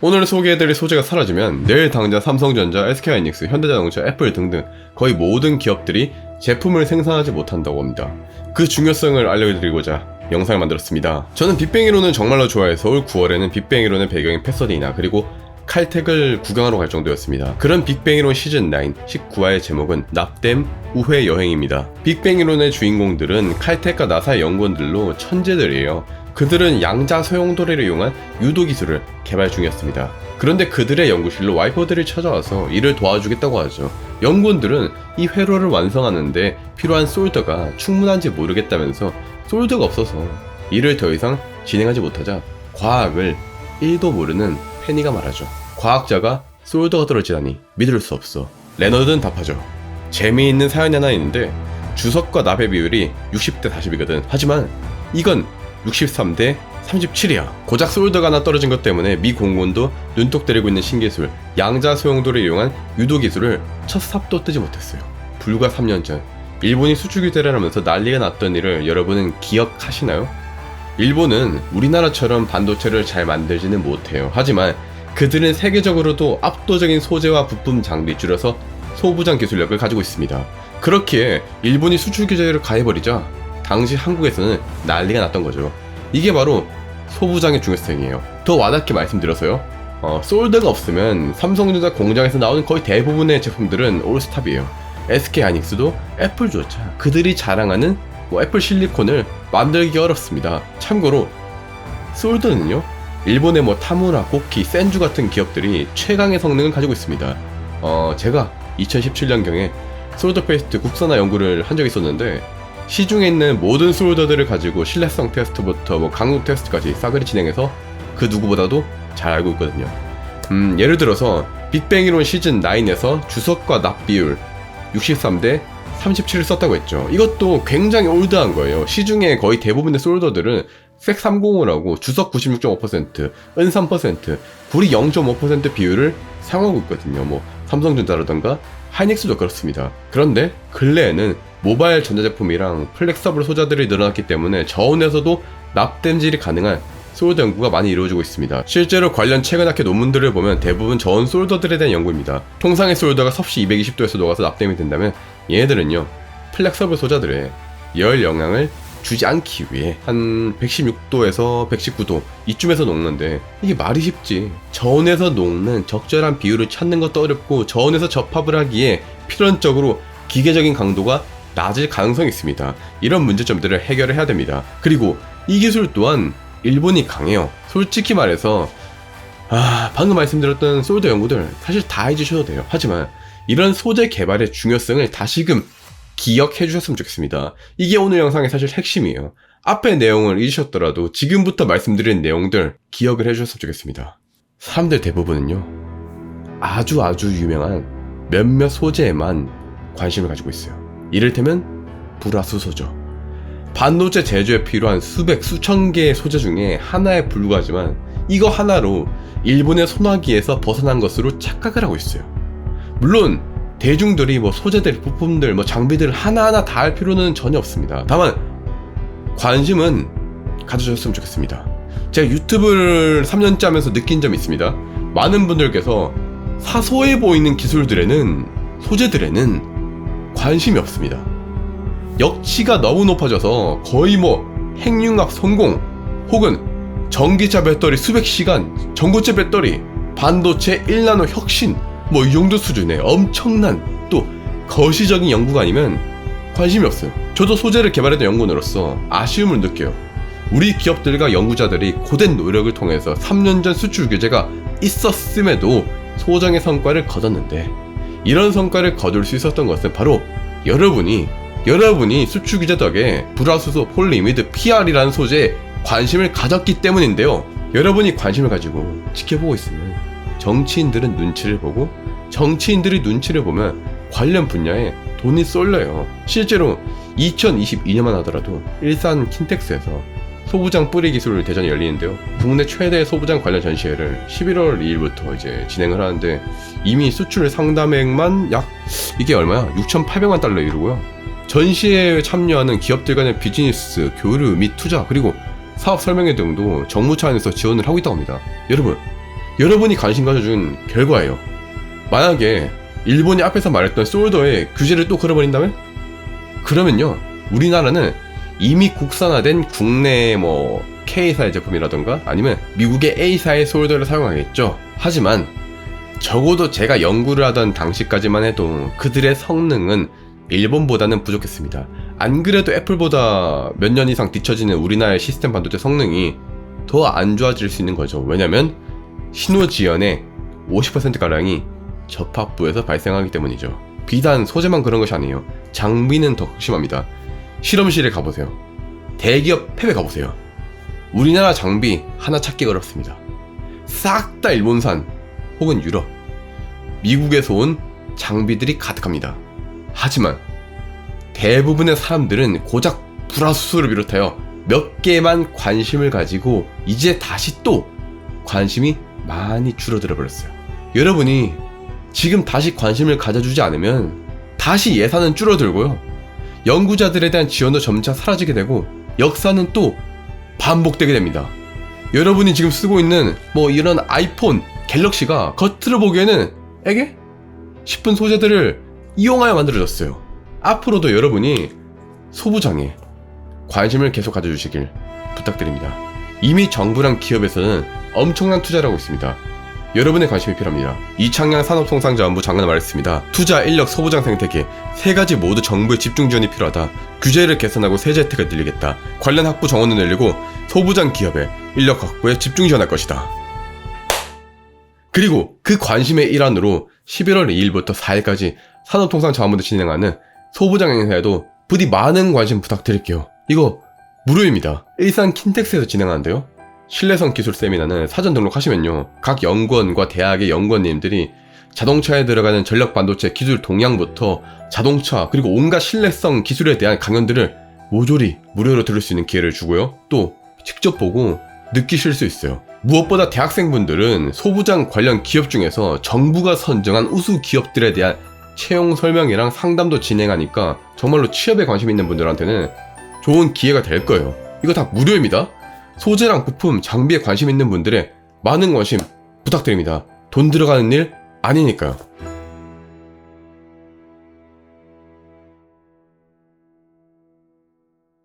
오늘 소개해드릴 소재가 사라지면 내일 당장 삼성전자, SK하이닉스, 현대자동차, 애플 등등 거의 모든 기업들이 제품을 생산하지 못한다고 합니다. 그 중요성을 알려드리고자 영상을 만들었습니다. 저는 빅뱅이론을 정말로 좋아해서 올 9월에는 빅뱅이론의 배경인 패서디나 그리고 칼텍을 구경하러 갈 정도였습니다. 그런 빅뱅이론 시즌9 19화의 제목은 납땜 우회 여행입니다. 빅뱅이론의 주인공들은 칼텍과 나사의 연구원들로 천재들이에요. 그들은 양자 소용돌이를 이용한 유도 기술을 개발 중이었습니다. 그런데 그들의 연구실로 와이퍼들이 찾아와서 이를 도와주겠다고 하죠. 연구원들은 이 회로를 완성하는데 필요한 솔더가 충분한지 모르겠다면서 솔더가 없어서 이를 더 이상 진행하지 못하자 과학을 1도 모르는 페니가 말하죠. 과학자가 솔더가 떨어지다니 믿을 수 없어. 레너드는 답하죠. 재미있는 사연이 하나 있는데 주석과 납의 비율이 60대 40이거든. 하지만 이건 63대 37이야. 고작 솔더가 하나 떨어진 것 때문에 미 공군도 눈독 들이고 있는 신기술 양자 소용돌이를 이용한 유도 기술을 첫 삽도 뜨지 못했어요. 불과 3년 전 일본이 수출 규제를 하면서 난리가 났던 일을 여러분은 기억하시나요? 일본은 우리나라처럼 반도체를 잘 만들지는 못해요. 하지만 그들은 세계적으로도 압도적인 소재와 부품 장비, 줄여서 소부장 기술력을 가지고 있습니다. 그렇기에 일본이 수출 규제를 가해버리자 당시 한국에서는 난리가 났던 거죠. 이게 바로 소부장의 중요성이에요. 더 와닿게 말씀드려서요. 솔더가 없으면 삼성전자 공장에서 나오는 거의 대부분의 제품들은 올스탑이에요. SK하이닉스도 애플조차 그들이 자랑하는 애플 실리콘을 만들기 어렵습니다. 참고로 솔더는요, 일본의 타무라, 고키, 센주 같은 기업들이 최강의 성능을 가지고 있습니다. 제가 2017년경에 솔더 페이스트 국산화 연구를 한 적이 있었는데 시중에 있는 모든 솔더들을 가지고 신뢰성 테스트부터 강도 테스트까지 싸그리 진행해서 그 누구보다도 잘 알고 있거든요. 예를 들어서 빅뱅이론 시즌9에서 주석과 납 비율 63대 37을 썼다고 했죠. 이것도 굉장히 올드한 거예요. 시중에 거의 대부분의 솔더들은 색 305라고 주석 96.5%, 은 3%, 구리 0.5% 비율을 사용하고 있거든요. 삼성전자라던가 하이닉스도 그렇습니다. 그런데 근래에는 모바일 전자제품이랑 플렉서블 소자들이 늘어났기 때문에 저온에서도 납땜질이 가능한 솔더 연구가 많이 이루어지고 있습니다. 실제로 관련 최근 학회 논문들을 보면 대부분 저온 솔더들에 대한 연구입니다. 통상의 솔더가 섭씨 220도에서 녹아서 납땜이 된다면 얘네들은요, 플렉서블 소자들의 열 영향을 주지 않기 위해 한 116도에서 119도 이쯤에서 녹는데 이게 말이 쉽지. 저온에서 녹는 적절한 비율을 찾는 것도 어렵고 저온에서 접합을 하기에 필연적으로 기계적인 강도가 낮을 가능성이 있습니다. 이런 문제점들을 해결을 해야 됩니다. 그리고 이 기술 또한 일본이 강해요. 솔직히 말해서 방금 말씀드렸던 솔더 연구들 사실 다 해주셔도 돼요. 하지만 이런 소재 개발의 중요성을 다시금 기억해 주셨으면 좋겠습니다. 이게 오늘 영상의 사실 핵심이에요. 앞의 내용을 잊으셨더라도 지금부터 말씀드린 내용들 기억을 해 주셨으면 좋겠습니다. 사람들 대부분은요, 아주 유명한 몇몇 소재에만 관심을 가지고 있어요. 이를테면 불화수소죠. 반도체 제조에 필요한 수백, 수천 개의 소재 중에 하나에 불과하지만 이거 하나로 일본의 소나기에서 벗어난 것으로 착각을 하고 있어요. 물론 대중들이 소재들, 부품들, 장비들 하나하나 다 할 필요는 전혀 없습니다. 다만 관심은 가져줬으면 좋겠습니다. 제가 유튜브를 3년째 하면서 느낀 점이 있습니다. 많은 분들께서 사소해 보이는 기술들에는, 소재들에는 관심이 없습니다. 역치가 너무 높아져서 거의 핵융합 성공, 혹은 전기차 배터리 수백 시간, 전고체 배터리, 반도체 1나노 혁신, 이 정도 수준의 엄청난 또 거시적인 연구가 아니면 관심이 없어요. 저도 소재를 개발했던 연구원으로서 아쉬움을 느껴요. 우리 기업들과 연구자들이 고된 노력을 통해서 3년 전 수출 규제가 있었음에도 소정의 성과를 거뒀는데, 이런 성과를 거둘 수 있었던 것은 바로 여러분이 수출 규제 덕에 불화수소, 폴리미드, PR이라는 소재에 관심을 가졌기 때문인데요. 여러분이 관심을 가지고 지켜보고 있으면 정치인들은 눈치를 보고, 정치인들이 눈치를 보면 관련 분야에 돈이 쏠려요. 실제로 2022년만 하더라도 일산 킨텍스에서 소부장 뿌리 기술 대전이 열리는데요. 국내 최대 소부장 관련 전시회를 11월 2일부터 이제 진행을 하는데 이미 수출 상담액만 이게 얼마야? 6,800만 달러 이루고요. 전시회에 참여하는 기업들 간의 비즈니스, 교류 및 투자, 그리고 사업 설명회 등도 정부 차원에서 지원을 하고 있다고 합니다. 여러분, 여러분이 관심 가져준 결과예요. 만약에 일본이 앞에서 말했던 솔더에 규제를 또 걸어버린다면? 그러면요, 우리나라는 이미 국산화된 국내 K사의 제품이라던가 아니면 미국의 A사의 솔더를 사용하겠죠. 하지만 적어도 제가 연구를 하던 당시까지만 해도 그들의 성능은 일본보다는 부족했습니다. 안 그래도 애플보다 몇 년 이상 뒤처지는 우리나라의 시스템 반도체 성능이 더 안 좋아질 수 있는 거죠. 왜냐면 신호 지연의 50%가량이 접합부에서 발생하기 때문이죠. 비단 소재만 그런 것이 아니에요. 장비는 더 심합니다. 실험실에 가보세요. 대기업 팹에 가보세요. 우리나라 장비 하나 찾기 어렵습니다. 싹 다 일본산 혹은 유럽, 미국에서 온 장비들이 가득합니다. 하지만 대부분의 사람들은 고작 불화수소를 비롯하여 몇 개만 관심을 가지고 이제 다시 또 관심이 많이 줄어들어 버렸어요. 여러분이 지금 다시 관심을 가져주지 않으면 다시 예산은 줄어들고요, 연구자들에 대한 지원도 점차 사라지게 되고 역사는 또 반복되게 됩니다. 여러분이 지금 쓰고 있는 이런 아이폰, 갤럭시가 겉으로 보기에는 에게? 싶은 소재들을 이용하여 만들어졌어요. 앞으로도 여러분이 소부장에 관심을 계속 가져주시길 부탁드립니다. 이미 정부랑 기업에서는 엄청난 투자를 하고 있습니다. 여러분의 관심이 필요합니다. 이창양 산업통상자원부 장관은 말했습니다. 투자, 인력, 소부장 생태계 세 가지 모두 정부의 집중 지원이 필요하다. 규제를 개선하고 세제 혜택을 늘리겠다. 관련 학부 정원을 늘리고 소부장 기업의 인력 확보에 집중 지원할 것이다. 그리고 그 관심의 일환으로 11월 2일부터 4일까지 산업통상자원부에서 진행하는 소부장 행사에도 부디 많은 관심 부탁드릴게요. 이거 무료입니다. 일산 킨텍스에서 진행하는데요. 신뢰성 기술 세미나는 사전 등록하시면요, 각 연구원과 대학의 연구원님들이 자동차에 들어가는 전력 반도체 기술 동향부터 자동차 그리고 온갖 신뢰성 기술에 대한 강연들을 모조리 무료로 들을 수 있는 기회를 주고요, 또 직접 보고 느끼실 수 있어요. 무엇보다 대학생분들은 소부장 관련 기업 중에서 정부가 선정한 우수 기업들에 대한 채용 설명이랑 상담도 진행하니까 정말로 취업에 관심 있는 분들한테는 좋은 기회가 될 거예요. 이거 다 무료입니다. 소재랑 부품, 장비에 관심 있는 분들의 많은 관심 부탁드립니다. 돈 들어가는 일 아니니까요.